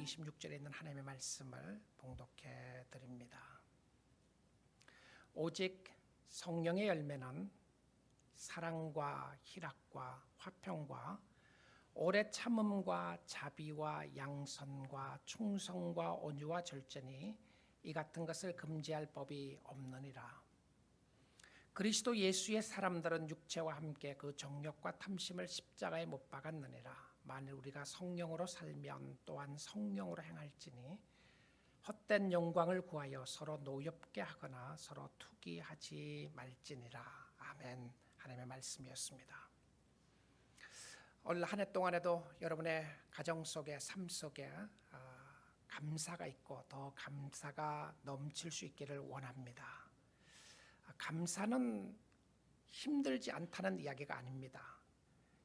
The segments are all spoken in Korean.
26절에 있는 하나님의 말씀을 봉독해 드립니다. 오직 성령의 열매는 사랑과 희락과 화평과 오래 참음과 자비와 양선과 충성과 온유와 절제니 이 같은 것을 금지할 법이 없느니라. 그리스도 예수의 사람들은 육체와 함께 그 정욕과 탐심을 십자가에 못 박았느니라. 만일 우리가 성령으로 살면 또한 성령으로 행할지니 헛된 영광을 구하여 서로 노엽게 하거나 서로 투기하지 말지니라. 아멘. 하나님의 말씀이었습니다. 올 한 해 동안에도 여러분의 가정 속에, 삶 속에 감사가 있고 더 감사가 넘칠 수 있기를 원합니다. 감사는 힘들지 않다는 이야기가 아닙니다.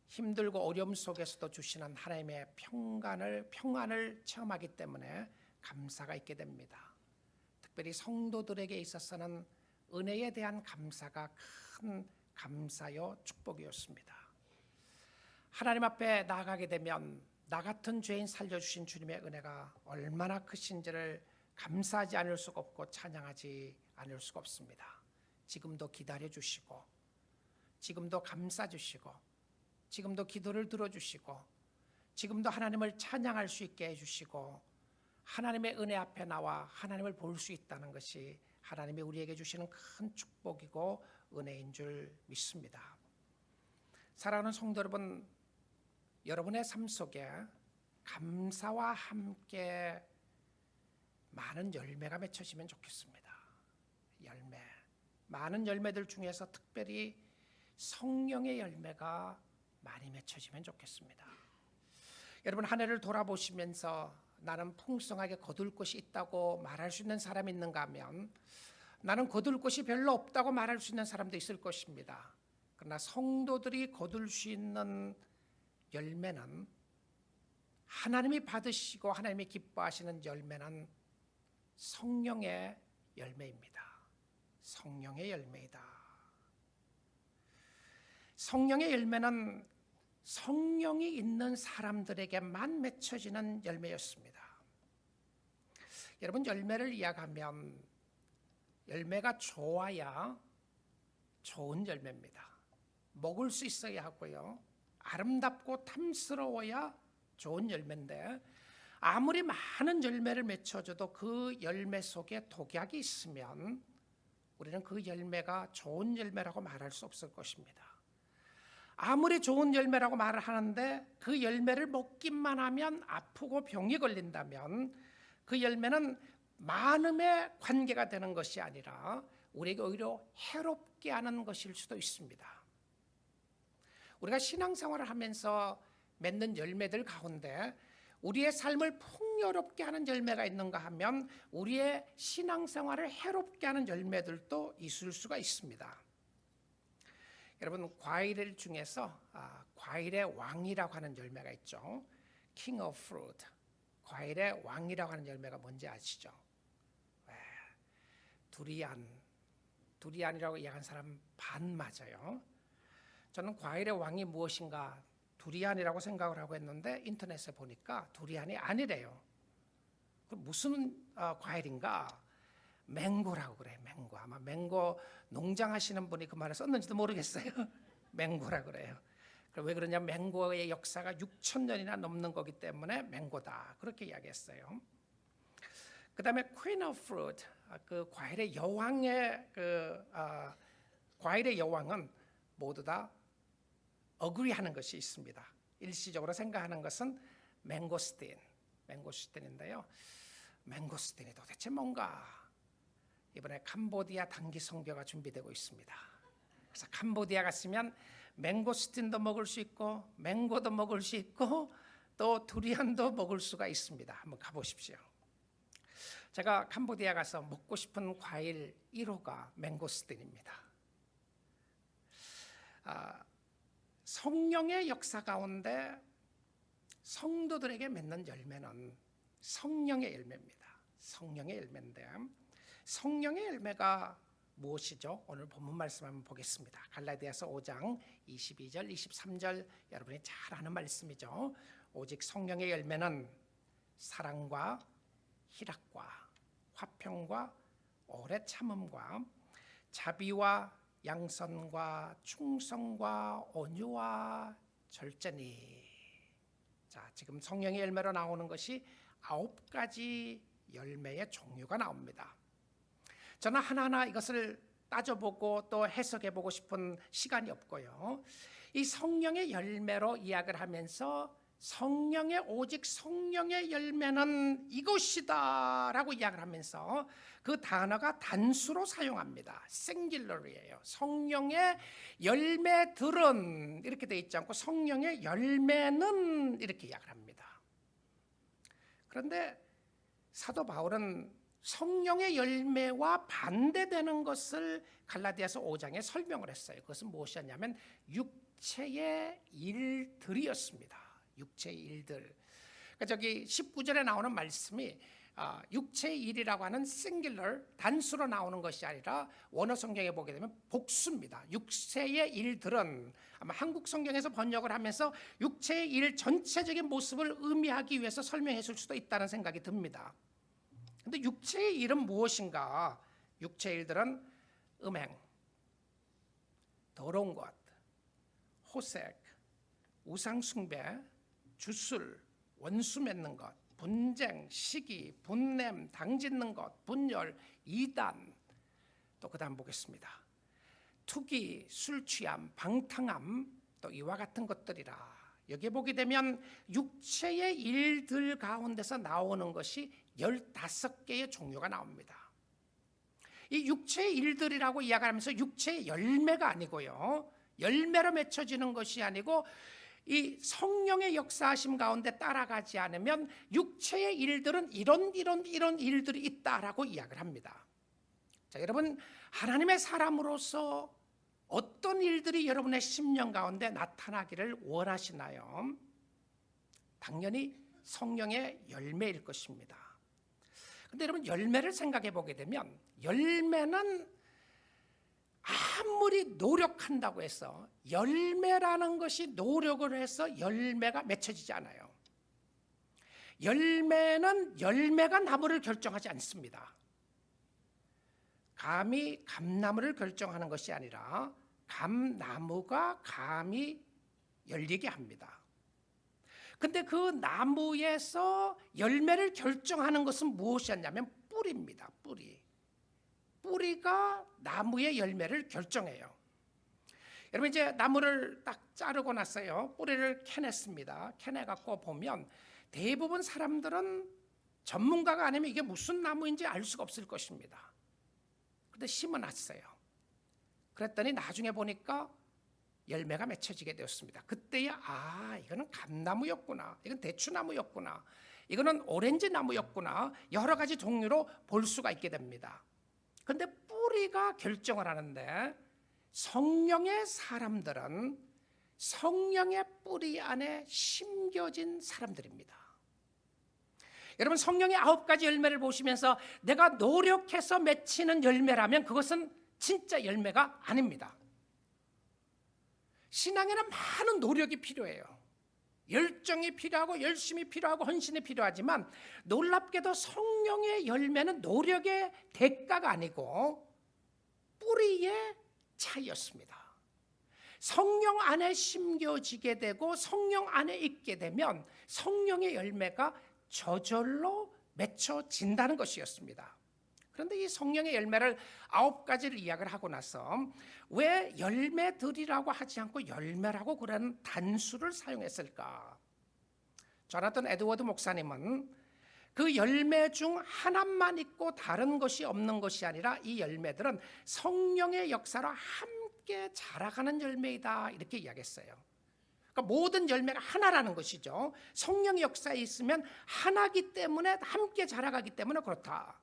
힘들고 어려움 속에서도 주시는 하나님의 평안을 체험하기 때문에 감사가 있게 됩니다. 특별히 성도들에게 있어서는 은혜에 대한 감사가 큰 감사요 축복이었습니다. 하나님 앞에 나아가게 되면 나 같은 죄인 살려주신 주님의 은혜가 얼마나 크신지를 감사하지 않을 수가 없고 찬양하지 않을 수가 없습니다. 지금도 기다려주시고, 지금도 감싸주시고, 지금도 기도를 들어주시고, 지금도 하나님을 찬양할 수 있게 해주시고, 하나님의 은혜 앞에 나와 하나님을 볼 수 있다는 것이 하나님이 우리에게 주시는 큰 축복이고 은혜인 줄 믿습니다. 사랑하는 성도 여러분, 여러분의 삶 속에 감사와 함께 많은 열매가 맺혀지면 좋겠습니다. 열매, 많은 열매들 중에서 특별히 성령의 열매가 많이 맺혀지면 좋겠습니다. 여러분, 한 해를 돌아보시면서 나는 풍성하게 거둘 것이 있다고 말할 수 있는 사람이 있는가 하면 나는 거둘 것이 별로 없다고 말할 수 있는 사람도 있을 것입니다. 그러나 성도들이 거둘 수 있는 열매는, 하나님이 받으시고 하나님이 기뻐하시는 열매는 성령의 열매입니다. 성령의 열매이다. 성령의 열매는 성령이 있는 사람들에게만 맺혀지는 열매였습니다. 여러분, 열매를 이야기하면 열매가 좋아야 좋은 열매입니다. 먹을 수 있어야 하고요, 아름답고 탐스러워야 좋은 열매인데 아무리 많은 열매를 맺혀줘도 그 열매 속에 독약이 있으면 우리는 그 열매가 좋은 열매라고 말할 수 없을 것입니다. 아무리 좋은 열매라고 말을 하는데 그 열매를 먹기만 하면 아프고 병이 걸린다면 그 열매는 많음의 관계가 되는 것이 아니라 우리에게 오히려 해롭게 하는 것일 수도 있습니다. 우리가 신앙생활을 하면서 맺는 열매들 가운데 우리의 삶을 풍요롭게 하는 열매가 있는가 하면 우리의 신앙생활을 해롭게 하는 열매들도 있을 수가 있습니다. 여러분, 과일 중에서 과일의 왕이라고 하는 열매가 있죠. King of Fruit, 과일의 왕이라고 하는 열매가 뭔지 아시죠? 두리안이라고 이야기하는 사람 반 맞아요. 저는 과일의 왕이 무엇인가 두리안이라고 생각을 하고 했는데 인터넷에 보니까 두리안이 아니래요. 그럼 무슨 과일인가? 맹고라고 그래. 맹고. 아마 맹고 농장하시는 분이 그 말을 썼는지도 모르겠어요. 맹고라 그래요. 왜 그러냐면 맹고의 역사가 6,000년이나 넘는 거기 때문에 맹고다, 그렇게 이야기했어요. 그 다음에 Queen of Fruit, 그 과일의 여왕의 과일의 여왕은 모두 다 어그리하는 것이 있습니다. 일시적으로 생각하는 것은 맹고스틴인데요. 맹고스틴이 도대체 뭔가? 이번에 캄보디아 단기 선교가 준비되고 있습니다. 그래서 캄보디아 갔으면 맹고스틴도 먹을 수 있고 맹고도 먹을 수 있고 또 두리안도 먹을 수가 있습니다. 한번 가보십시오. 제가 캄보디아 가서 먹고 싶은 과일 1호가 맹고스틴입니다. 성령의 역사 가운데 성도들에게 맺는 열매는 성령의 열매입니다. 성령의 열매인데 성령의 열매가 무엇이죠? 오늘 본문 말씀 한번 보겠습니다. 갈라디아서 5장 22절 23절 여러분이 잘 아는 말씀이죠. 오직 성령의 열매는 사랑과 희락과 화평과 오래 참음과 자비와 양선과 충성과 온유와 절제니. 자, 지금 성령의 열매로 나오는 것이 9가지 열매의 종류가 나옵니다. 저는 하나하나 이것을 따져보고 또 해석해보고 싶은 시간이 없고요. 이 성령의 열매로 이야기를 하면서 오직 성령의 열매는 이것이다 라고 이야기를 하면서 그 단어가 단수로 사용합니다. 싱귤러리예요. 성령의 열매들은 이렇게 돼 있지 않고 성령의 열매는 이렇게 이야기를 합니다. 그런데 사도 바울은 성령의 열매와 반대되는 것을 갈라디아서 5장에 설명을 했어요. 그것은 무엇이었냐면 육체의 일들이었습니다. 육체의 일들. 그러니까 저기 19절에 나오는 말씀이 육체의 일이라고 하는 싱귤러, 단수로 나오는 것이 아니라 원어 성경에 보게 되면 복수입니다. 육체의 일들은 아마 한국 성경에서 번역을 하면서 육체의 일 전체적인 모습을 의미하기 위해서 설명했을 수도 있다는 생각이 듭니다. 근데 육체의 일은 무엇인가? 육체의 일들은 음행, 더러운 것, 호색, 우상숭배, 주술, 원수 맺는 것, 분쟁, 시기, 분냄, 당짓는 것, 분열, 이단. 또 그 다음 보겠습니다. 투기, 술취함, 방탕함, 또 이와 같은 것들이라. 여기에 보게 되면 육체의 일들 가운데서 나오는 것이 15개의 종류가 나옵니다. 이 육체의 일들이라고 이야기하면서 육체의 열매가 아니고요, 열매로 맺혀지는 것이 아니고 이 성령의 역사하심 가운데 따라가지 않으면 육체의 일들은 이런 일들이 있다라고 이야기를 합니다. 자, 여러분, 하나님의 사람으로서 어떤 일들이 여러분의 심령 가운데 나타나기를 원하시나요? 당연히 성령의 열매일 것입니다. 근데 여러분, 열매를 생각해 보게 되면 열매는 아무리 노력한다고 해서 열매라는 것이 노력을 해서 열매가 맺혀지지 않아요. 열매는 열매가 나무를 결정하지 않습니다. 감이 감나무를 결정하는 것이 아니라 감나무가 감이 열리게 합니다. 근데 그 나무에서 열매를 결정하는 것은 무엇이었냐면 뿌리입니다. 뿌리가 나무의 열매를 결정해요. 여러분, 이제 나무를 딱 자르고 났어요. 뿌리를 캐냈습니다. 캐내갖고 보면 대부분 사람들은 전문가가 아니면 이게 무슨 나무인지 알 수가 없을 것입니다. 근데 심어놨어요. 그랬더니 나중에 보니까 열매가 맺혀지게 되었습니다. 그때야 이거는 감나무였구나, 이건 대추나무였구나, 이거는 오렌지 나무였구나, 여러 가지 종류로 볼 수가 있게 됩니다. 그런데 뿌리가 결정을 하는데 성령의 사람들은 성령의 뿌리 안에 심겨진 사람들입니다. 여러분, 성령의 9가지 열매를 보시면서 내가 노력해서 맺히는 열매라면 그것은 진짜 열매가 아닙니다. 신앙에는 많은 노력이 필요해요. 열정이 필요하고 열심이 필요하고 헌신이 필요하지만 놀랍게도 성령의 열매는 노력의 대가가 아니고 뿌리의 차이였습니다. 성령 안에 심겨지게 되고 성령 안에 있게 되면 성령의 열매가 저절로 맺혀진다는 것이었습니다. 그런데 이 성령의 열매를 9가지를 이야기를 하고 나서 왜 열매들이라고 하지 않고 열매라고 그런 단수를 사용했을까? 조나단 에드워드 목사님은 그 열매 중 하나만 있고 다른 것이 없는 것이 아니라 이 열매들은 성령의 역사로 함께 자라가는 열매이다, 이렇게 이야기했어요. 그러니까 모든 열매가 하나라는 것이죠. 성령의 역사에 있으면 하나기 때문에 함께 자라가기 때문에 그렇다.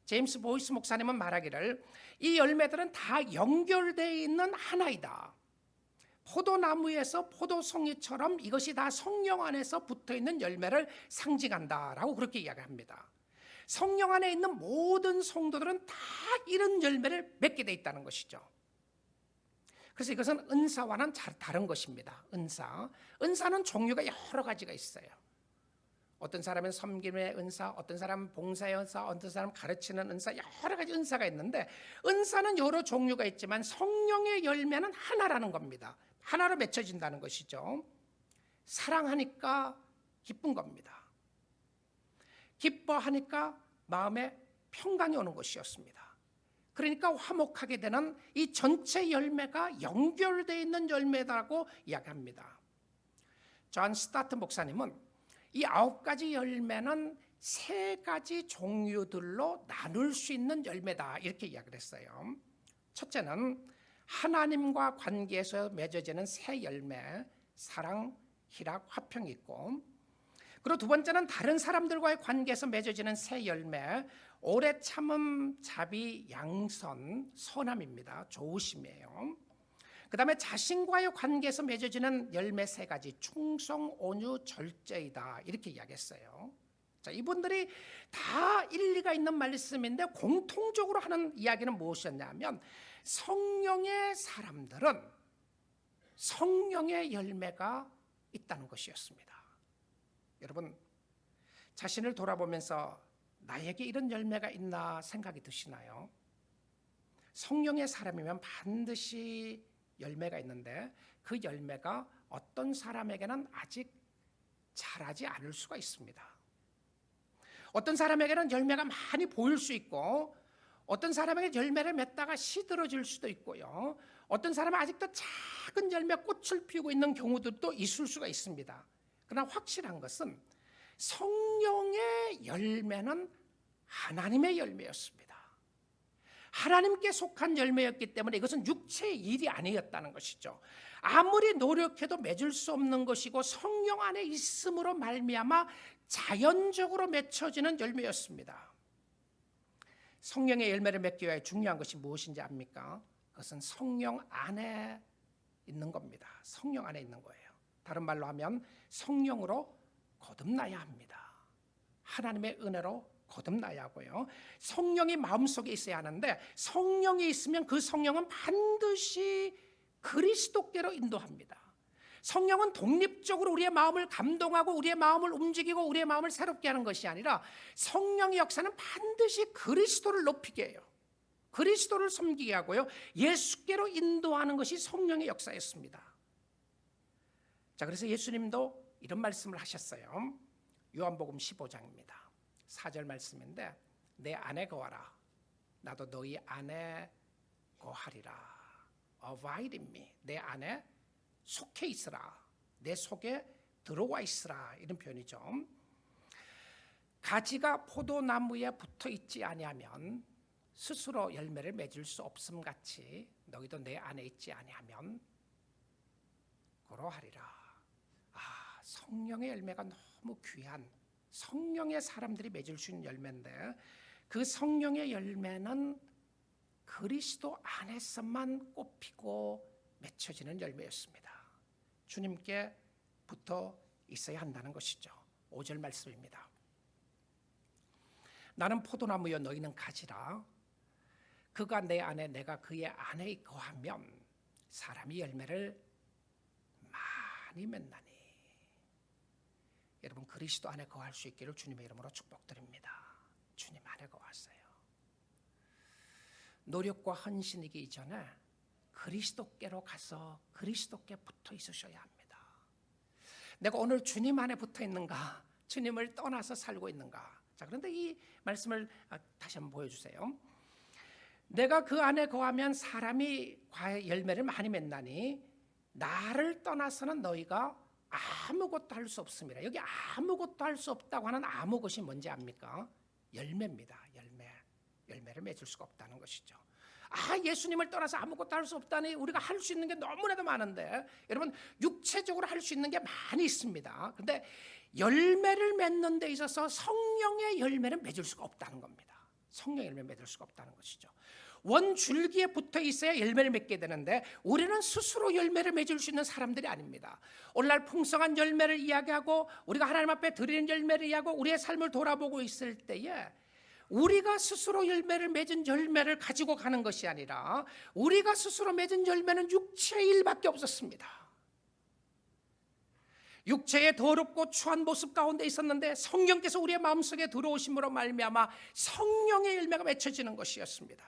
제임스 보이스 목사님은 말하기를 이 열매들은 다 연결되어 있는 하나이다. 포도나무에서 포도송이처럼 이것이 다 성령 안에서 붙어있는 열매를 상징한다라고 그렇게 이야기합니다. 성령 안에 있는 모든 성도들은 다 이런 열매를 맺게 돼 있다는 것이죠. 그래서 이것은 은사와는 다른 것입니다. 은사는 종류가 여러 가지가 있어요. 어떤 사람은 섬김의 은사, 어떤 사람은 봉사의 은사, 어떤 사람은 가르치는 은사, 여러 가지 은사가 있는데 은사는 여러 종류가 있지만 성령의 열매는 하나라는 겁니다. 하나로 맺혀진다는 것이죠. 사랑하니까 기쁜 겁니다. 기뻐하니까 마음에 평강이 오는 것이었습니다. 그러니까 화목하게 되는 이 전체 열매가 연결되어 있는 열매라고 이야기합니다. 존 스타트 목사님은 이 9가지 열매는 3가지 종류들로 나눌 수 있는 열매다 이렇게 이야기를 했어요. 첫째는 하나님과 관계에서 맺어지는 새 열매, 사랑, 희락, 화평이 있고, 그리고 두 번째는 다른 사람들과의 관계에서 맺어지는 새 열매, 오래 참음, 자비, 양선, 선함입니다. 좋으심이에요. 그 다음에 자신과의 관계에서 맺어지는 열매 3가지, 충성, 온유, 절제이다 이렇게 이야기했어요. 자, 이분들이 다 일리가 있는 말씀인데 공통적으로 하는 이야기는 무엇이었냐면 성령의 사람들은 성령의 열매가 있다는 것이었습니다. 여러분, 자신을 돌아보면서 나에게 이런 열매가 있나 생각이 드시나요? 성령의 사람이면 반드시 열매가 있는데 그 열매가 어떤 사람에게는 아직 자라지 않을 수가 있습니다. 어떤 사람에게는 열매가 많이 보일 수 있고, 어떤 사람에게 열매를 맺다가 시들어질 수도 있고요. 어떤 사람은 아직도 작은 열매 꽃을 피우고 있는 경우들도 있을 수가 있습니다. 그러나 확실한 것은 성령의 열매는 하나님의 열매였습니다. 하나님께 속한 열매였기 때문에 이것은 육체의 일이 아니었다는 것이죠. 아무리 노력해도 맺을 수 없는 것이고 성령 안에 있음으로 말미암아 자연적으로 맺혀지는 열매였습니다. 성령의 열매를 맺기 위해 중요한 것이 무엇인지 압니까? 그것은 성령 안에 있는 겁니다. 성령 안에 있는 거예요. 다른 말로 하면 성령으로 거듭나야 합니다. 하나님의 은혜로 거듭나야 하고요. 성령이 마음속에 있어야 하는데 성령이 있으면 그 성령은 반드시 그리스도께로 인도합니다. 성령은 독립적으로 우리의 마음을 감동하고 우리의 마음을 움직이고 우리의 마음을 새롭게 하는 것이 아니라 성령의 역사는 반드시 그리스도를 높이게 해요. 그리스도를 섬기게 하고요. 예수께로 인도하는 것이 성령의 역사였습니다. 자, 그래서 예수님도 이런 말씀을 하셨어요. 요한복음 15장입니다. 4절 말씀인데 내 안에 거하라. 나도 너희 안에 거하리라. Abide in me. 내 안에 속해 있으라. 내 속에 들어와 있으라. 이런 표현이죠. 가지가 포도나무에 붙어 있지 아니하면 스스로 열매를 맺을 수 없음 같이 너희도 내 안에 있지 아니하면 그러하리라. 성령의 열매가 너무 귀한 성령의 사람들이 맺을 수 있는 열매인데 그 성령의 열매는 그리스도 안에서만 꽃피고 맺혀지는 열매였습니다. 주님께 붙어 있어야 한다는 것이죠. 5절 말씀입니다. 나는 포도나무여 너희는 가지라. 그가 내 안에 내가 그의 안에 거하면 사람이 열매를 많이 맺나니. 여러분, 그리스도 안에 거할 수 있기를 주님의 이름으로 축복드립니다. 주님 안에 거하세요. 노력과 헌신이기 이전에 그리스도께로 가서 그리스도께 붙어 있으셔야 합니다. 내가 오늘 주님 안에 붙어 있는가? 주님을 떠나서 살고 있는가? 자, 그런데 이 말씀을 다시 한번 보여주세요. 내가 그 안에 거하면 사람이 열매를 많이 맺나니 나를 떠나서는 너희가 아무것도 할 수 없습니다. 여기 아무것도 할 수 없다고 하는 아무 것이 뭔지 압니까? 열매입니다. 열매를 맺을 수가 없다는 것이죠. 예수님을 떠나서 아무것도 할 수 없다니 우리가 할 수 있는 게 너무나도 많은데 여러분, 육체적으로 할 수 있는 게 많이 있습니다. 그런데 열매를 맺는 데 있어서 성령의 열매를 맺을 수가 없다는 겁니다. 성령의 열매를 맺을 수가 없다는 것이죠. 원줄기에 붙어 있어야 열매를 맺게 되는데 우리는 스스로 열매를 맺을 수 있는 사람들이 아닙니다. 오늘날 풍성한 열매를 이야기하고 우리가 하나님 앞에 드리는 열매를 이야기하고 우리의 삶을 돌아보고 있을 때에 우리가 스스로 열매를 맺은 열매를 가지고 가는 것이 아니라 우리가 스스로 맺은 열매는 육체의 일밖에 없었습니다. 육체의 더럽고 추한 모습 가운데 있었는데 성령께서 우리의 마음속에 들어오심으로 말미암아 성령의 열매가 맺혀지는 것이었습니다.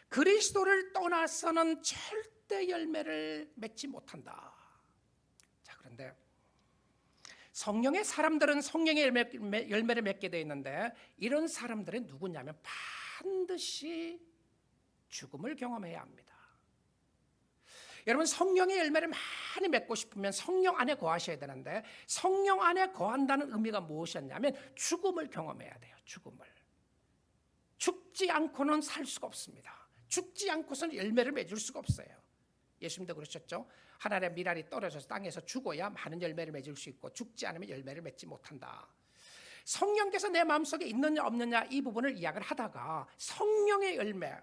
그리스도를 떠나서는 절대 열매를 맺지 못한다. 자, 그런데 성령의 사람들은 성령의 열매를 맺게 되어 있는데 이런 사람들은 누구냐면 반드시 죽음을 경험해야 합니다. 여러분, 성령의 열매를 많이 맺고 싶으면 성령 안에 거하셔야 되는데 성령 안에 거한다는 의미가 무엇이었냐면 죽음을 경험해야 돼요. 죽음을. 죽지 않고는 살 수가 없습니다. 죽지 않고서는 열매를 맺을 수가 없어요. 예수님도 그러셨죠. 하늘의 밀알이 떨어져서 땅에서 죽어야 많은 열매를 맺을 수 있고 죽지 않으면 열매를 맺지 못한다. 성령께서 내 마음속에 있느냐 없느냐 이 부분을 이야기를 하다가 성령의 열매,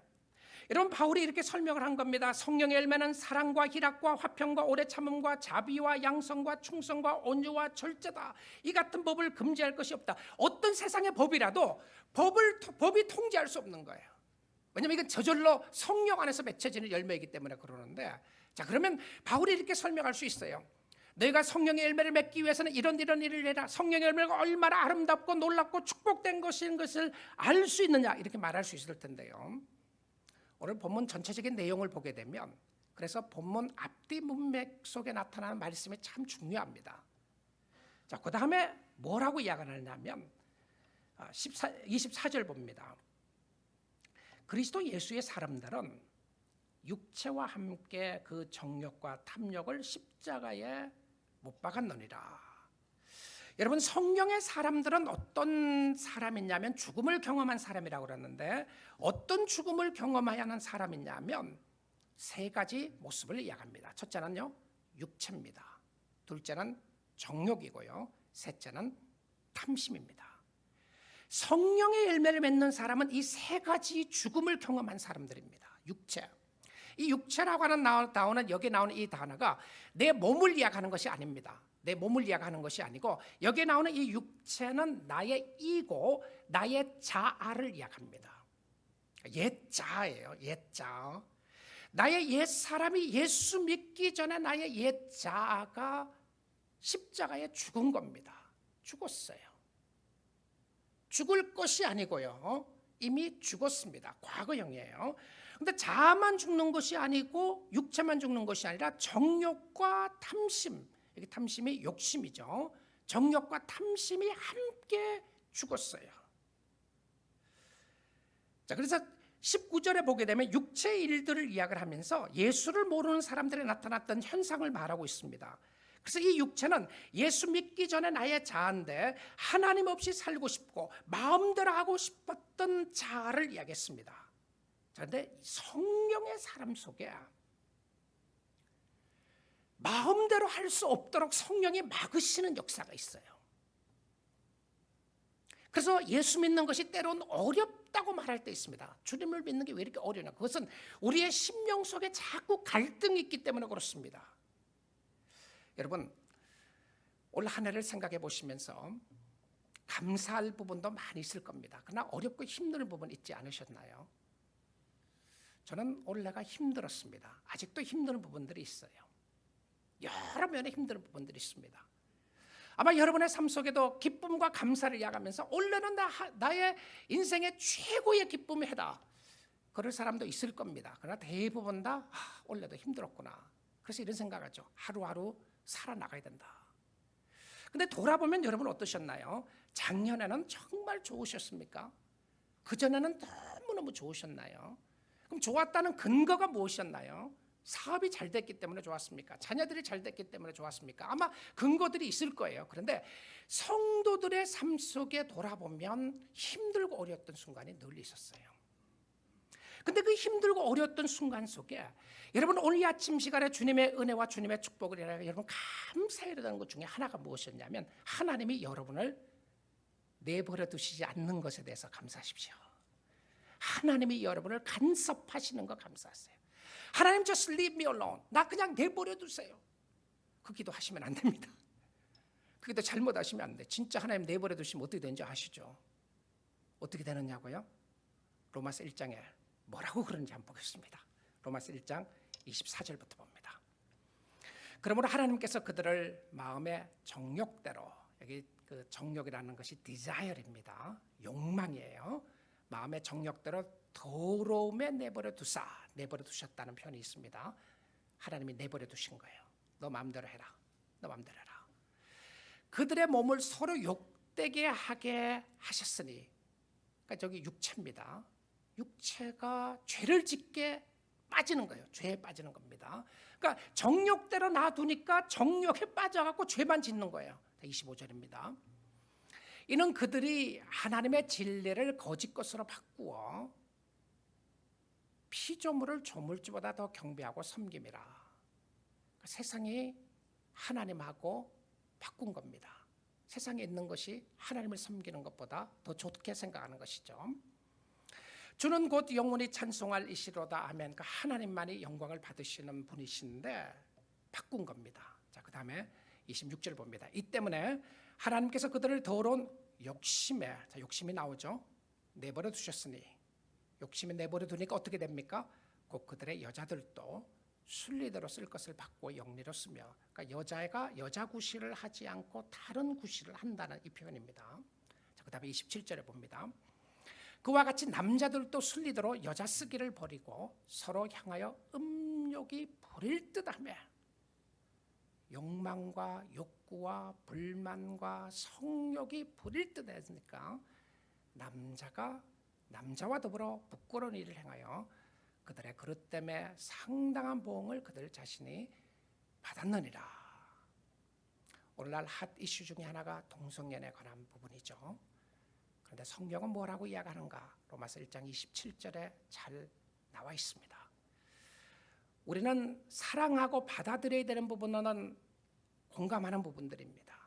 여러분, 바울이 이렇게 설명을 한 겁니다. 성령의 열매는 사랑과 희락과 화평과 오래 참음과 자비와 양성과 충성과 온유와 절제다. 이 같은 법을 금지할 것이 없다. 어떤 세상의 법이라도 법이 통제할 수 없는 거예요. 왜냐하면 이건 저절로 성령 안에서 맺혀지는 열매이기 때문에 그러는데, 자, 그러면 바울이 이렇게 설명할 수 있어요. 너희가 성령의 열매를 맺기 위해서는 이런 일을 해라. 성령의 열매가 얼마나 아름답고 놀랍고 축복된 것인 것을 알 수 있느냐, 이렇게 말할 수 있을 텐데요. 오늘 본문 전체적인 내용을 보게 되면 그래서 본문 앞뒤 문맥 속에 나타나는 말씀이 참 중요합니다. 자, 그 다음에 뭐라고 이야기하냐면 24절 봅니다. 그리스도 예수의 사람들은 육체와 함께 그 정욕과 탐욕을 십자가에 못 박았느니라. 여러분, 성령의 사람들은 어떤 사람이냐면 죽음을 경험한 사람이라고 그러는데 어떤 죽음을 경험해야 하는 사람이냐면 세 가지 모습을 이야기합니다. 첫째는요, 육체입니다. 둘째는 정욕이고요. 셋째는 탐심입니다. 성령의 열매를 맺는 사람은 이 세 가지 죽음을 경험한 사람들입니다. 육체. 이 육체라고 하는 나오는 여기 나오는 이 단어가 내 몸을 이야기하는 것이 아닙니다. 내 몸을 이야기하는 것이 아니고 여기에 나오는 이 육체는 나의 이고 나의 자아를 이야기합니다. 옛 자아예요. 옛 자아. 나의 옛 사람이 예수 믿기 전에 나의 옛 자아가 십자가에 죽은 겁니다. 죽었어요. 죽을 것이 아니고요. 이미 죽었습니다. 과거형이에요. 그런데 자아만 죽는 것이 아니고 육체만 죽는 것이 아니라 정욕과 탐심, 이게 탐심이 욕심이죠. 정욕과 탐심이 함께 죽었어요. 자, 그래서 19절에 보게 되면 육체의 일들을 이야기를 하면서 예수를 모르는 사람들에 나타났던 현상을 말하고 있습니다. 그래서 이 육체는 예수 믿기 전에 나의 자아인데 하나님 없이 살고 싶고 마음대로 하고 싶었던 자아를 이야기했습니다. 그런데 성령의 사람 속에 마음대로 할 수 없도록 성령이 막으시는 역사가 있어요. 그래서 예수 믿는 것이 때로는 어렵다고 말할 때 있습니다. 주님을 믿는 게 왜 이렇게 어려우냐? 그것은 우리의 심령 속에 자꾸 갈등이 있기 때문에 그렇습니다. 여러분, 올 한 해를 생각해 보시면서 감사할 부분도 많이 있을 겁니다. 그러나 어렵고 힘든 부분 있지 않으셨나요? 저는 올해가 힘들었습니다. 아직도 힘든 부분들이 있어요. 여러 면에 힘든 부분들이 있습니다. 아마 여러분의 삶 속에도 기쁨과 감사를 이야기하면서 올해는 나의 인생의 최고의 기쁨의 해다, 그럴 사람도 있을 겁니다. 그러나 대부분 다 올해도 힘들었구나. 그래서 이런 생각하죠. 하루하루 살아나가야 된다. 근데 돌아보면 여러분 어떠셨나요? 작년에는 정말 좋으셨습니까? 그전에는 너무너무 좋으셨나요? 그럼 좋았다는 근거가 무엇이었나요? 사업이 잘 됐기 때문에 좋았습니까? 자녀들이 잘 됐기 때문에 좋았습니까? 아마 근거들이 있을 거예요. 그런데 성도들의 삶 속에 돌아보면 힘들고 어려웠던 순간이 늘 있었어요. 근데 그 힘들고 어려웠던 순간 속에 여러분, 오늘 이 아침 시간에 주님의 은혜와 주님의 축복을 이라가 여러분 감사해야 되는 것 중에 하나가 무엇이었냐면 하나님이 여러분을 내버려 두시지 않는 것에 대해서 감사하십시오. 하나님이 여러분을 간섭하시는 거 감사하세요. 하나님, just leave me alone. 나 그냥 내버려 두세요. 그 기도 하시면 안 됩니다. 그 기도 잘못하시면 안 돼. 진짜 하나님 내버려 두시면 어떻게 되는지 아시죠? 어떻게 되느냐고요? 로마서 1장에 뭐라고 그러는지 한번 보겠습니다. 로마서 1장 24절부터 봅니다. 그러므로 하나님께서 그들을 마음의 정욕대로, 여기 그 정욕이라는 것이 desire입니다. 욕망이에요. 마음의 정욕대로 더러움에 내버려 두셨다는 표현이 있습니다. 하나님이 내버려 두신 거예요. 너 마음대로 해라. 너 마음대로 해라. 그들의 몸을 서로 욕되게 하게 하셨으니, 그러니까 저기 육체입니다. 육체가 죄를 짓게 빠지는 거예요. 죄에 빠지는 겁니다. 그러니까 정욕대로 놔두니까 정욕에 빠져갖고 죄만 짓는 거예요. 25절입니다. 이는 그들이 하나님의 진리를 거짓 것으로 바꾸어 피조물을 조물주보다 더 경배하고 섬김이라. 그러니까 세상이 하나님하고 바꾼 겁니다. 세상에 있는 것이 하나님을 섬기는 것보다 더 좋게 생각하는 것이죠. 주는 곧 영원히 찬송할 이시로다. 아멘. 그러니까 하나님만이 영광을 받으시는 분이신데 바꾼 겁니다. 자, 그 다음에 26절 봅니다. 이 때문에 하나님께서 그들을 더러운 욕심에, 자, 욕심이 나오죠. 내버려 두셨으니, 욕심에 내버려 두니까 어떻게 됩니까? 곧 그들의 여자들도 순리대로 쓸 것을 받고 영리로 쓰며, 그러니까 여자가 여자 구실을 하지 않고 다른 구실을 한다는 이 표현입니다. 자, 그 다음에 27절에 봅니다. 그와 같이 남자들도 순리대로 여자 쓰기를 버리고 서로 향하여 음욕이 부릴 듯하며, 욕망과 욕구와 불만과 성욕이 부릴 듯 했으니까 남자가 남자와 더불어 부끄러운 일을 행하여 그들의 그릇 때문에 상당한 보응을 그들 자신이 받았느니라. 오늘날 핫 이슈 중에 하나가 동성연애에 관한 부분이죠. 그런데 성경은 뭐라고 이야기하는가? 로마서 1장 27절에 잘 나와 있습니다. 우리는 사랑하고 받아들여야 되는 부분은 공감하는 부분들입니다.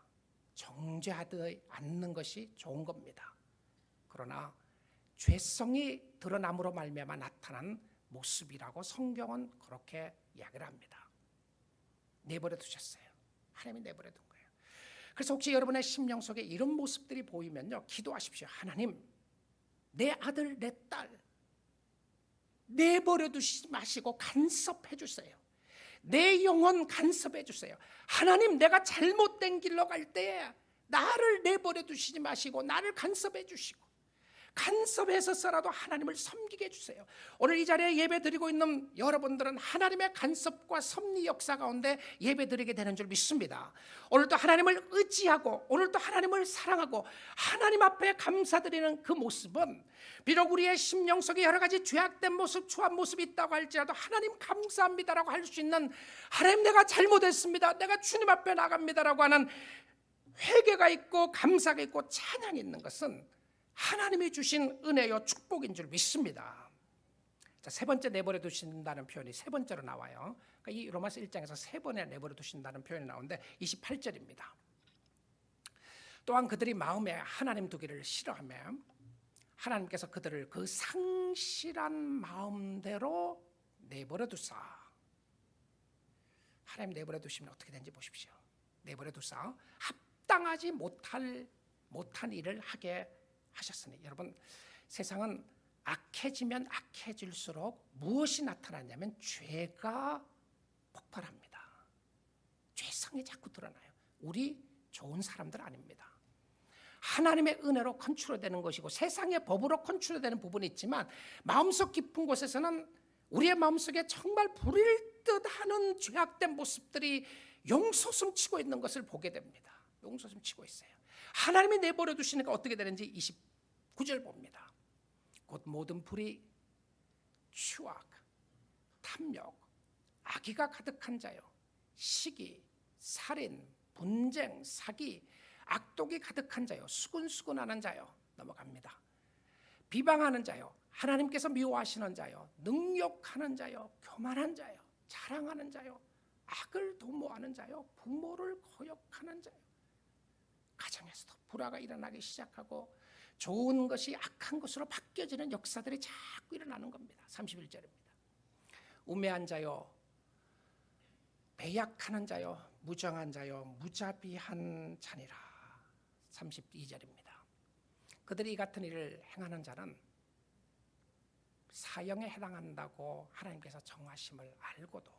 정죄하지 않는 것이 좋은 겁니다. 그러나 죄성이 드러남으로 말미암아 나타난 모습이라고 성경은 그렇게 이야기를 합니다. 내버려 두셨어요. 하나님이 내버려 둔 거예요. 그래서 혹시 여러분의 심령 속에 이런 모습들이 보이면요, 기도하십시오. 하나님, 내 아들, 내 딸 내버려 두시지 마시고 간섭해 주세요. 내 영혼 간섭해 주세요. 하나님, 내가 잘못된 길로 갈 때 나를 내버려 두시지 마시고 나를 간섭해 주시고, 간섭해서라도 하나님을 섬기게 해주세요. 오늘 이 자리에 예배 드리고 있는 여러분들은 하나님의 간섭과 섭리 역사 가운데 예배 드리게 되는 줄 믿습니다. 오늘도 하나님을 의지하고 오늘도 하나님을 사랑하고 하나님 앞에 감사드리는 그 모습은, 비록 우리의 심령 속에 여러 가지 죄악된 모습, 추한 모습이 있다고 할지라도 하나님 감사합니다라고 할 수 있는, 하나님 내가 잘못했습니다, 내가 주님 앞에 나갑니다라고 하는 회개가 있고 감사가 있고 찬양이 있는 것은 하나님이 주신 은혜요 축복인 줄 믿습니다. 자, 세 번째 내버려 두신다는 표현이 세 번째로 나와요. 그러니까 이 로마서 1장에서 세 번에 내버려 두신다는 표현이 나오는데 28절입니다. 또한 그들이 마음에 하나님 두기를 싫어하며 하나님께서 그들을 그 상실한 마음대로 내버려 두사. 하나님 내버려 두시면 어떻게 되는지 보십시오. 내버려 두사 합당하지 못한 일을 하게 하셨으니. 여러분, 세상은 악해지면 악해질수록 무엇이 나타나냐면 죄가 폭발합니다. 죄성이 자꾸 드러나요. 우리 좋은 사람들 아닙니다. 하나님의 은혜로 컨트롤되는 것이고 세상의 법으로 컨트롤되는 부분이 있지만 마음속 깊은 곳에서는 우리의 마음속에 정말 불일 듯하는 죄악된 모습들이 용솟음치고 있는 것을 보게 됩니다. 용솟음치고 있어요. 하나님이 내버려 두시니까 어떻게 되는지 29절 봅니다. 곧 모든 불의, 추악, 탐욕, 악의가 가득한 자요, 시기, 살인, 분쟁, 사기, 악독이 가득한 자요, 수근수근하는 자요. 넘어갑니다. 비방하는 자요, 하나님께서 미워하시는 자요, 능욕하는 자요, 교만한 자요, 자랑하는 자요, 악을 도모하는 자요, 부모를 거역하는 자요. 가정에서도 불화가 일어나기 시작하고 좋은 것이 악한 것으로 바뀌어지는 역사들이 자꾸 일어나는 겁니다. 31절입니다. 우매한 자요, 배약하는 자요, 무정한 자요, 무자비한 자니라. 32절입니다. 그들이 이 같은 일을 행하는 자는 사형에 해당한다고 하나님께서 정하심을 알고도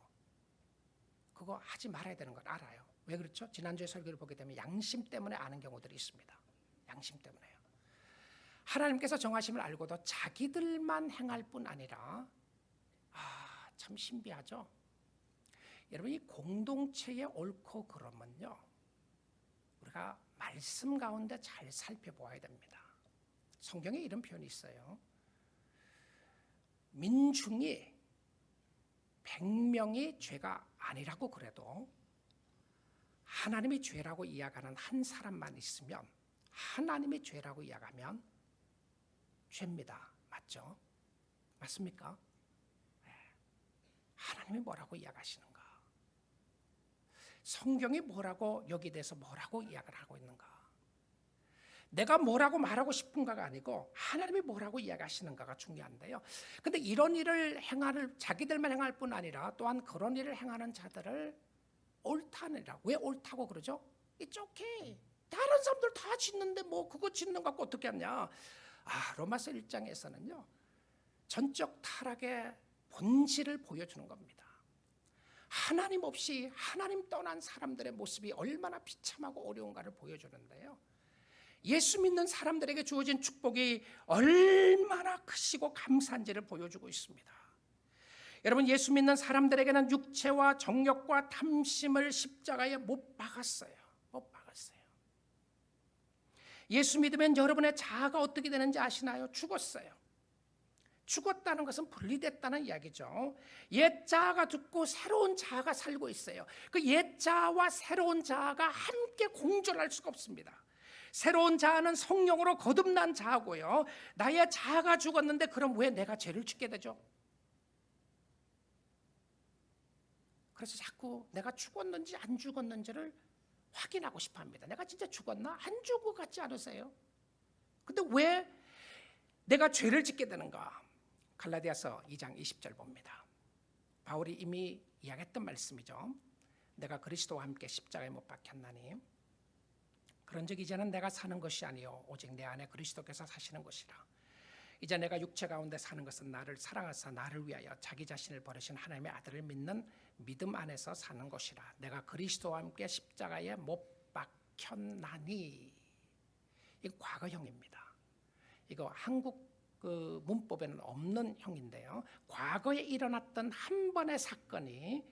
그거 하지 말아야 되는 걸 알아요. 왜 그렇죠? 지난주에 설교를 보게 되면 양심 때문에 아는 경우들이 있습니다. 양심 때문에요. 하나님께서 정하심을 알고도 자기들만 행할 뿐 아니라 참 신비하죠. 여러분, 이 공동체의 옳고 그름은요, 우리가 말씀 가운데 잘 살펴보아야 됩니다. 성경에 이런 표현이 있어요. 민중이 100명이 죄가 아니라고 그래도 하나님이 죄라고 이야기하는 한 사람만 있으면, 하나님이 죄라고 이야기하면 죄입니다. 맞죠? 맞습니까? 네. 하나님이 뭐라고 이야기하시는가? 성경이 뭐라고, 여기에 대해서 뭐라고 이야기를 하고 있는가? 내가 뭐라고 말하고 싶은가가 아니고 하나님이 뭐라고 이야기하시는가가 중요한데요. 근데 이런 일을 자기들만 행할 뿐 아니라 또한 그런 일을 행하는 자들을 옳다느라. 왜 옳다고 그러죠? It's okay. 다른 사람들 다 짓는데 뭐 그거 짓는 거 갖고 어떻게 하냐? 로마서 1장에서는요, 전적 타락의 본질을 보여주는 겁니다. 하나님 없이 하나님 떠난 사람들의 모습이 얼마나 비참하고 어려운가를 보여주는데요, 예수 믿는 사람들에게 주어진 축복이 얼마나 크시고 감사한지를 보여주고 있습니다. 여러분, 예수 믿는 사람들에게는 육체와 정욕과 탐심을 십자가에 못 박았어요. 못 박았어요. 예수 믿으면 여러분의 자아가 어떻게 되는지 아시나요? 죽었어요. 죽었다는 것은 분리됐다는 이야기죠. 옛 자아가 죽고 새로운 자아가 살고 있어요. 그 옛 자아와 새로운 자아가 함께 공존할 수가 없습니다. 새로운 자아는 성령으로 거듭난 자아고요, 나의 자아가 죽었는데 그럼 왜 내가 죄를 짓게 되죠? 그래서 자꾸 내가 죽었는지 안 죽었는지를 확인하고 싶어 합니다. 내가 진짜 죽었나? 안 죽은 것 같지 않으세요? 근데 왜 내가 죄를 짓게 되는가? 갈라디아서 2장 20절 봅니다. 바울이 이미 이야기했던 말씀이죠. 내가 그리스도와 함께 십자가에 못 박혔나니 그런즉 이제는 내가 사는 것이 아니요 오직 내 안에 그리스도께서 사시는 것이라. 이제 내가 육체 가운데 사는 것은 나를 사랑하사 나를 위하여 자기 자신을 버리신 하나님의 아들을 믿는 믿음 안에서 사는 것이라. 내가 그리스도와 함께 십자가에 못 박혔나니. 이거 과거형입니다. 이거 한국 그 문법에는 없는 형인데요, 과거에 일어났던 한 번의 사건이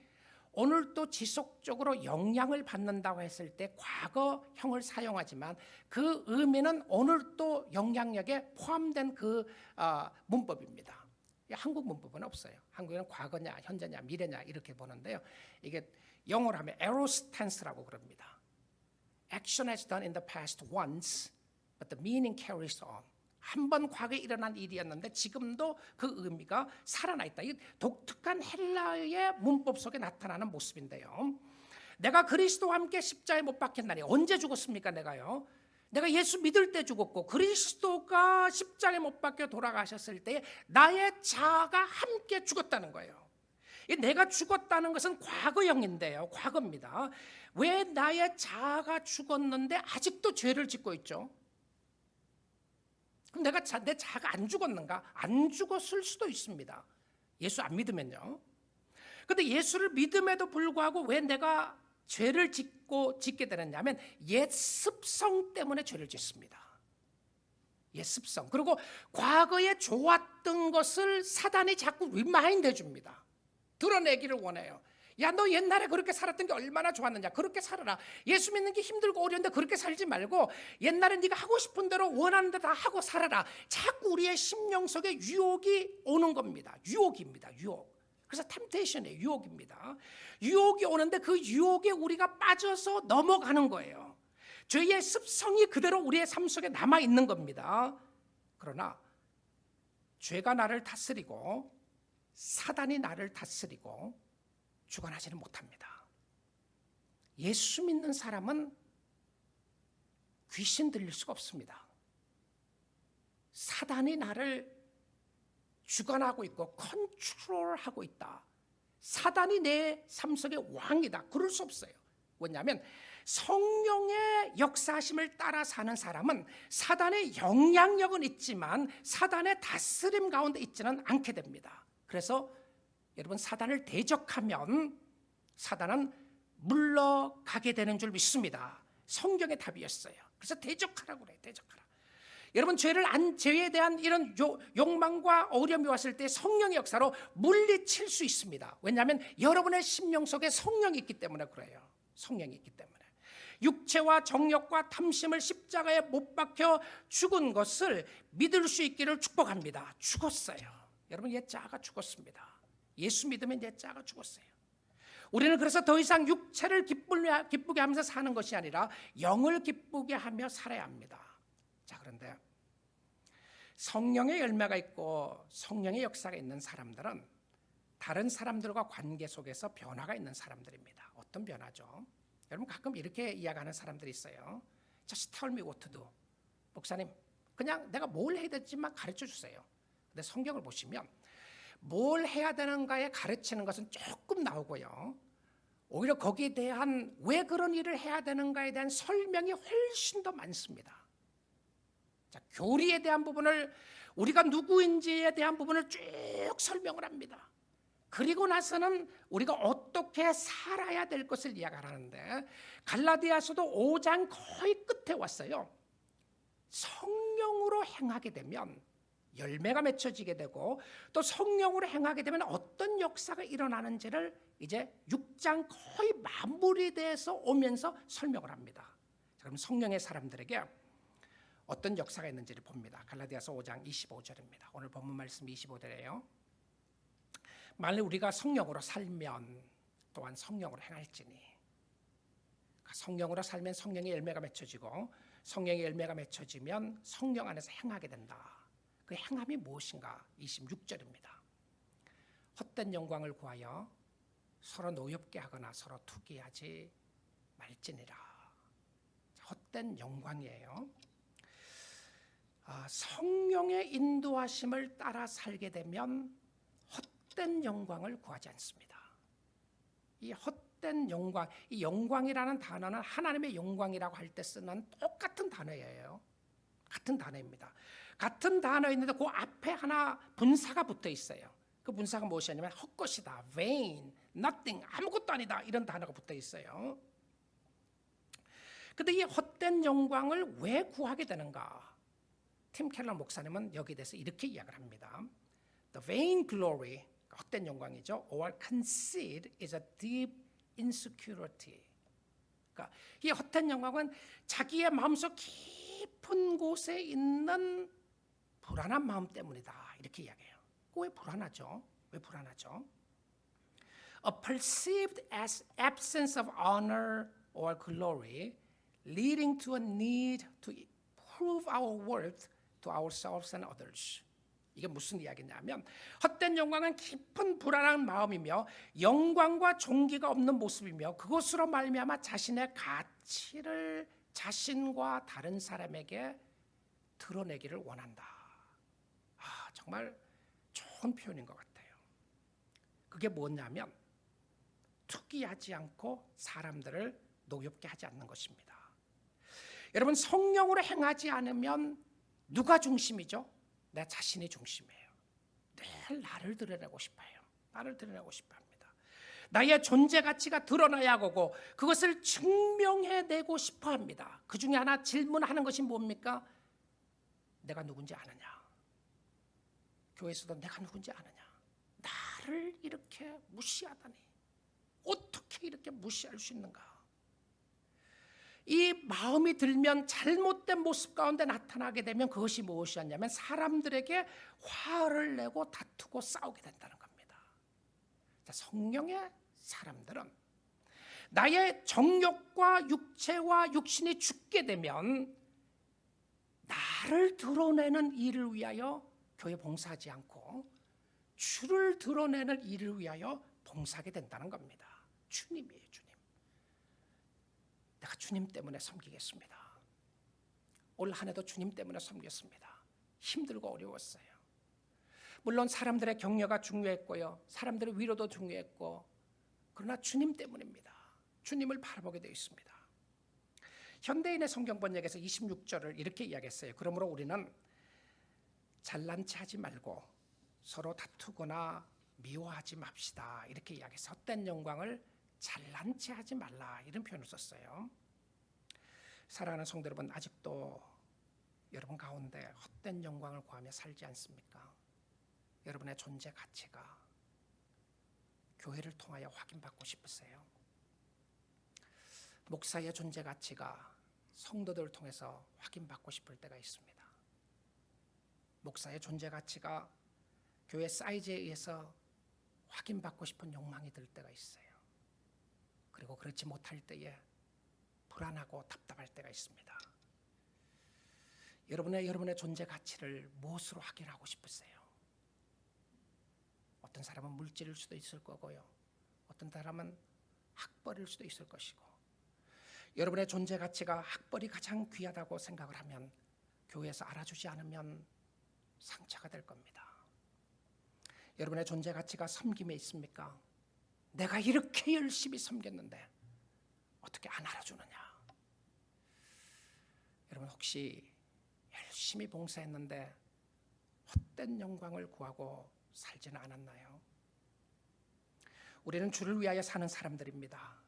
오늘 또 지속적으로 영향을 받는다고 했을 때 과거형을 사용하지만 그 의미는 오늘 또 영향력에 포함된 그 문법입니다. 한국 문법은 없어요. 한국에는 과거냐 현재냐 미래냐 이렇게 보는데요, 이게 영어로 하면 aorist tense라고 그럽니다. Action has done in the past once, but the meaning carries on. 한 번 과거에 일어난 일이었는데 지금도 그 의미가 살아나 있다. 이 독특한 헬라어의 문법 속에 나타나는 모습인데요, 내가 그리스도와 함께 십자가에 못 박혔나니. 언제 죽었습니까? 내가요, 내가 예수 믿을 때 죽었고 그리스도가 십자가에 못 박혀 돌아가셨을 때 나의 자아가 함께 죽었다는 거예요. 내가 죽었다는 것은 과거형인데요, 과거입니다. 왜 나의 자아가 죽었는데 아직도 죄를 짓고 있죠? 그럼 내 자아가 안 죽었는가? 안 죽었을 수도 있습니다, 예수 안 믿으면요. 그런데 예수를 믿음에도 불구하고 왜 내가 죄를 짓게 되느냐면 옛 습성 때문에 죄를 짓습니다. 옛 습성. 그리고 과거에 좋았던 것을 사단이 자꾸 리마인드 해줍니다. 드러내기를 원해요. 야, 너 옛날에 그렇게 살았던 게 얼마나 좋았느냐, 그렇게 살아라. 예수 믿는 게 힘들고 어려운데 그렇게 살지 말고 옛날에 네가 하고 싶은 대로 원하는 대로 다 하고 살아라. 자꾸 우리의 심령 속에 유혹이 오는 겁니다. 유혹입니다. 유혹. 그래서 템테이션이에요. 유혹입니다. 유혹이 오는데 그 유혹에 우리가 빠져서 넘어가는 거예요. 죄의 습성이 그대로 우리의 삶 속에 남아있는 겁니다. 그러나 죄가 나를 다스리고 사단이 나를 다스리고 주관하지는 못합니다. 예수 믿는 사람은 귀신 들릴 수가 없습니다. 사단이 나를 주관하고 있고 컨트롤하고 있다. 사단이 내 삶 속의 왕이다. 그럴 수 없어요. 왜냐하면 성령의 역사하심을 따라 사는 사람은 사단의 영향력은 있지만 사단의 다스림 가운데 있지는 않게 됩니다. 그래서 여러분, 사단을 대적하면 사단은 물러가게 되는 줄 믿습니다. 성경의 답이었어요. 그래서 대적하라고 그래요. 대적하라. 여러분, 죄에 대한 이런 욕망과 어려움이 왔을 때 성령의 역사로 물리칠 수 있습니다. 왜냐하면 여러분의 심령 속에 성령이 있기 때문에 그래요. 성령이 있기 때문에. 육체와 정욕과 탐심을 십자가에 못 박혀 죽은 것을 믿을 수 있기를 축복합니다. 죽었어요. 여러분, 옛 자아가 죽었습니다. 예수 믿으면 옛 자아가 죽었어요. 우리는 그래서 더 이상 육체를 기쁘게 하면서 사는 것이 아니라 영을 기쁘게 하며 살아야 합니다. 자, 그런데 성령의 열매가 있고 성령의 역사가 있는 사람들은 다른 사람들과 관계 속에서 변화가 있는 사람들입니다. 어떤 변화죠? 여러분, 가끔 이렇게 이야기하는 사람들이 있어요. Just tell me what to do. 목사님, 그냥 내가 뭘 해야 될지만 가르쳐 주세요. 근데 성경을 보시면 뭘 해야 되는가에 가르치는 것은 조금 나오고요, 오히려 거기에 대한 왜 그런 일을 해야 되는가에 대한 설명이 훨씬 더 많습니다. 자, 교리에 대한 부분을, 우리가 누구인지에 대한 부분을 쭉 설명을 합니다. 그리고 나서는 우리가 어떻게 살아야 될 것을 이야기하는데, 갈라디아서도 5장 거의 끝에 왔어요. 성령으로 행하게 되면 열매가 맺혀지게 되고, 또 성령으로 행하게 되면 어떤 역사가 일어나는지를 이제 6장 거의 마무리돼서 오면서 설명을 합니다. 자, 그럼 성령의 사람들에게 어떤 역사가 있는지를 봅니다. 갈라디아서 5장 25절입니다. 오늘 본문 말씀 25절이에요. 만일 우리가 성령으로 살면 또한 성령으로 행할지니. 성령으로 살면 성령의 열매가 맺혀지고, 성령의 열매가 맺혀지면 성령 안에서 행하게 된다. 그 행함이 무엇인가? 26절입니다. 헛된 영광을 구하여 서로 노엽게 하거나 서로 투기하지 말지니라. 헛된 영광이에요. 성령의 인도하심을 따라 살게 되면 헛된 영광을 구하지 않습니다. 이 헛된 영광, 이 영광이라는 단어는 하나님의 영광이라고 할 때 쓰는 똑같은 단어예요. 같은 단어입니다. 같은 단어인데 그 앞에 하나 분사가 붙어 있어요. 그 분사가 무엇이냐면 헛것이다, vain, nothing, 아무것도 아니다, 이런 단어가 붙어 있어요. 그런데 이 헛된 영광을 왜 구하게 되는가? 팀 켈러 목사님은 여기에 대해서 이렇게 이야기를 합니다. The vain glory, 헛된 영광이죠. or conceit is a deep insecurity. 그러니까 이 헛된 영광은 자기의 마음속 깊은 곳에 있는 불안한 마음 때문이다, 이렇게 이야기해요. 왜 불안하죠? 왜 불안하죠? A perceived as absence of honor or glory, leading to a need to prove our worth to ourselves and others. 이게 무슨 이야기냐면, 헛된 영광은 깊은 불안한 마음이며 영광과 존귀가 없는 모습이며, 그것으로 말미암아 자신의 가치를 자신과 다른 사람에게 드러내기를 원한다. 정말 좋은 표현인 것 같아요. 그게 뭐냐면 투기하지 않고 사람들을 노엽게 하지 않는 것입니다. 여러분, 성령으로 행하지 않으면 누가 중심이죠? 내 자신이 중심이에요. 늘 나를 드러내고 싶어요. 나를 드러내고 싶어 합니다. 나의 존재 가치가 드러나야 하고 그것을 증명해내고 싶어 합니다. 그 중에 하나 질문하는 것이 뭡니까? 내가 누군지 아느냐? 교회에서도 내가 누군지 아느냐? 나를 이렇게 무시하다니 어떻게 이렇게 무시할 수 있는가? 이 마음이 들면 잘못된 모습 가운데 나타나게 되면 그것이 무엇이었냐면 사람들에게 화를 내고 다투고 싸우게 된다는 겁니다. 자, 성령의 사람들은 나의 정욕과 육체와 육신이 죽게 되면 나를 드러내는 일을 위하여 교회 봉사하지 않고 주를 드러내는 일을 위하여 봉사하게 된다는 겁니다. 주님이에요, 주님. 내가 주님 때문에 섬기겠습니다. 올 한 해도 주님 때문에 섬겼습니다. 힘들고 어려웠어요. 물론 사람들의 격려가 중요했고요, 사람들의 위로도 중요했고, 그러나 주님 때문입니다. 주님을 바라보게 되어 있습니다. 현대인의 성경 번역에서 26절을 이렇게 이야기했어요. 그러므로 우리는 잘난 체 하지 말고 서로 다투거나 미워하지 맙시다, 이렇게 이야기해서 헛된 영광을 잘난 체 하지 말라, 이런 표현을 썼어요. 사랑하는 성도 여러분, 아직도 여러분 가운데 헛된 영광을 구하며 살지 않습니까? 여러분의 존재 가치가 교회를 통하여 확인받고 싶으세요? 목사의 존재 가치가 성도들을 통해서 확인받고 싶을 때가 있습니다. 목사의 존재 가치가 교회 사이즈에 의해서 확인받고 싶은 욕망이 들 때가 있어요. 그리고 그렇지 못할 때에 불안하고 답답할 때가 있습니다. 여러분의 존재 가치를 무엇으로 확인하고 싶으세요? 어떤 사람은 물질일 수도 있을 거고요. 어떤 사람은 학벌일 수도 있을 것이고, 여러분의 존재 가치가 학벌이 가장 귀하다고 생각을 하면 교회에서 알아주지 않으면 상처가 될 겁니다. 여러분의 존재 가치가 섬김에 있습니까? 내가 이렇게 열심히 섬겼는데 어떻게 안 알아주느냐? 여러분 혹시 열심히 봉사했는데 헛된 영광을 구하고 살지는 않았나요? 우리는 주를 위하여 사는 사람들입니다.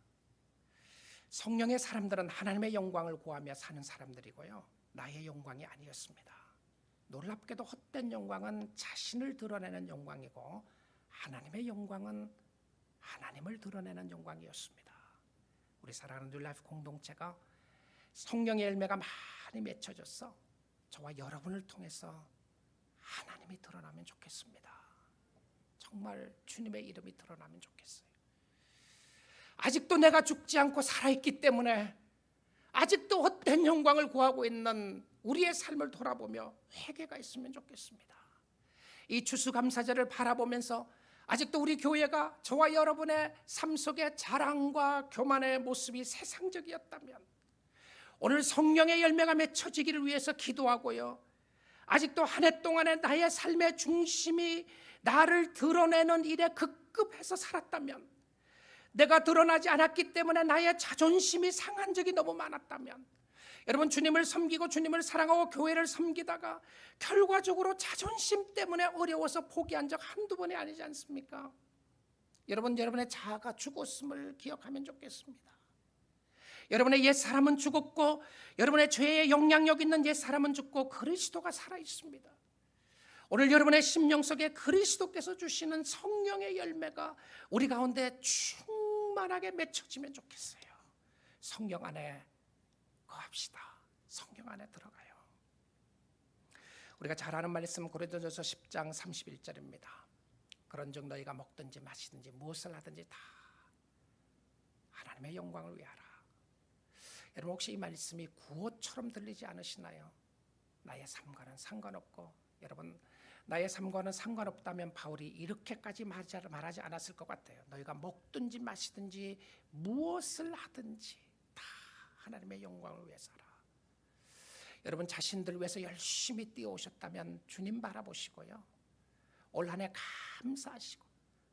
성령의 사람들은 하나님의 영광을 구하며 사는 사람들이고요, 나의 영광이 아니었습니다. 놀랍게도 헛된 영광은 자신을 드러내는 영광이고, 하나님의 영광은 하나님을 드러내는 영광이었습니다. 우리 사랑하는 뉴라이프 공동체가 성령의 열매가 많이 맺혀져서 저와 여러분을 통해서 하나님이 드러나면 좋겠습니다. 정말 주님의 이름이 드러나면 좋겠어요. 아직도 내가 죽지 않고 살아있기 때문에 아직도 헛된 영광을 구하고 있는 우리의 삶을 돌아보며 회개가 있으면 좋겠습니다. 이 추수감사절을 바라보면서 아직도 우리 교회가 저와 여러분의 삶 속의 자랑과 교만의 모습이 세상적이었다면 오늘 성령의 열매가 맺혀지기를 위해서 기도하고요, 아직도 한 해 동안에 나의 삶의 중심이 나를 드러내는 일에 급급해서 살았다면, 내가 드러나지 않았기 때문에 나의 자존심이 상한 적이 너무 많았다면, 여러분 주님을 섬기고 주님을 사랑하고 교회를 섬기다가 결과적으로 자존심 때문에 어려워서 포기한 적 한두 번이 아니지 않습니까? 여러분의 자아가 죽었음을 기억하면 좋겠습니다. 여러분의 옛사람은 죽었고, 여러분의 죄의 영향력 있는 옛사람은 죽고 그리스도가 살아있습니다. 오늘 여러분의 심령 속에 그리스도께서 주시는 성령의 열매가 우리 가운데 충만하게 맺혀지면 좋겠어요. 성령 안에 거합시다. 성령 안에 들어가요. 우리가 잘 아는 말씀 고린도전서 10장 31절입니다. 그런즉 너희가 먹든지 마시든지 무엇을 하든지 다 하나님의 영광을 위하라. 여러분 혹시 이 말씀이 구호처럼 들리지 않으시나요? 나의 삶과는 상관없고, 여러분 나의 삶과는 상관없다면 바울이 이렇게까지 말하지 않았을 것 같아요. 너희가 먹든지 마시든지 무엇을 하든지 다 하나님의 영광을 위해서라. 여러분 자신들 위해서 열심히 뛰어오셨다면 주님 바라보시고요, 올 한 해 감사하시고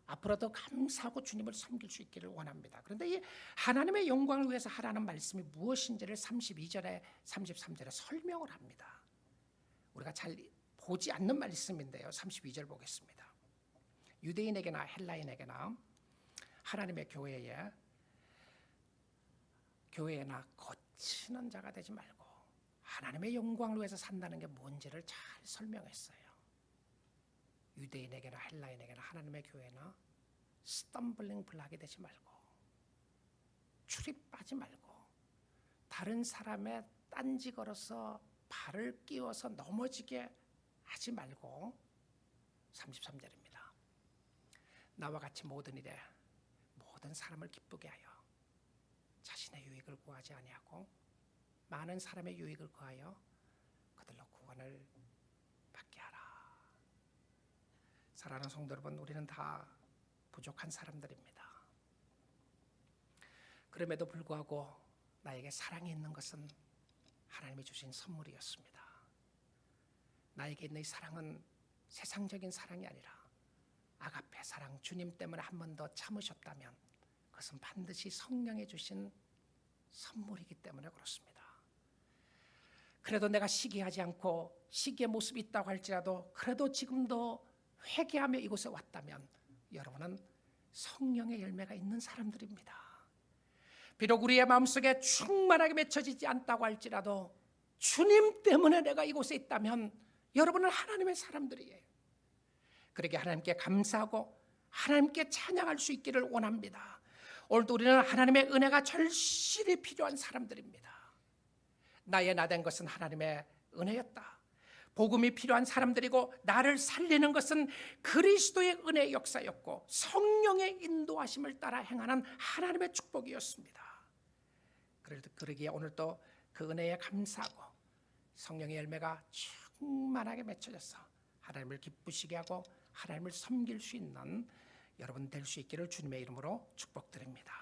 앞으로도 감사하고 주님을 섬길 수 있기를 원합니다. 그런데 이 하나님의 영광을 위해서 하라는 말씀이 무엇인지를 32절에 33절에 설명을 합니다. 우리가 잘 보지 않는 말씀인데요, 32절 보겠습니다. 유대인에게나 헬라인에게나 하나님의 교회에나 거치는 자가 되지 말고 하나님의 영광을 위해서 산다는 게 뭔지를 잘 설명했어요. 유대인에게나 헬라인에게나 하나님의 교회나 스탬블링 블락이 되지 말고, 출입하지 말고, 다른 사람의 딴지 걸어서 발을 끼워서 넘어지게 하지 말고, 33절입니다. 나와 같이 모든 일에 모든 사람을 기쁘게 하여 자신의 유익을 구하지 아니하고 많은 사람의 유익을 구하여 그들로 구원을 받게 하라. 사랑하는 성도 여러분, 우리는 다 부족한 사람들입니다. 그럼에도 불구하고 나에게 사랑이 있는 것은 하나님이 주신 선물이었습니다. 나에게 있는 이 사랑은 세상적인 사랑이 아니라 아가페 사랑, 주님 때문에 한 번 더 참으셨다면 그것은 반드시 성령이 주신 선물이기 때문에 그렇습니다. 그래도 내가 시기하지 않고 시기의 모습이 있다고 할지라도 그래도 지금도 회개하며 이곳에 왔다면 여러분은 성령의 열매가 있는 사람들입니다. 비록 우리의 마음속에 충만하게 맺혀지지 않다고 할지라도 주님 때문에 내가 이곳에 있다면 여러분은 하나님의 사람들이에요. 그러게 하나님께 감사하고 하나님께 찬양할 수 있기를 원합니다. 오늘도 우리는 하나님의 은혜가 절실히 필요한 사람들입니다. 나의 나된 것은 하나님의 은혜였다. 복음이 필요한 사람들이고 나를 살리는 것은 그리스도의 은혜의 역사였고 성령의 인도하심을 따라 행하는 하나님의 축복이었습니다. 그러기에 오늘도 그 은혜에 감사하고 성령의 열매가 충만하게 맺혀져서 하나님을 기쁘시게 하고 하나님을 섬길 수 있는 여러분 될 수 있기를 주님의 이름으로 축복드립니다.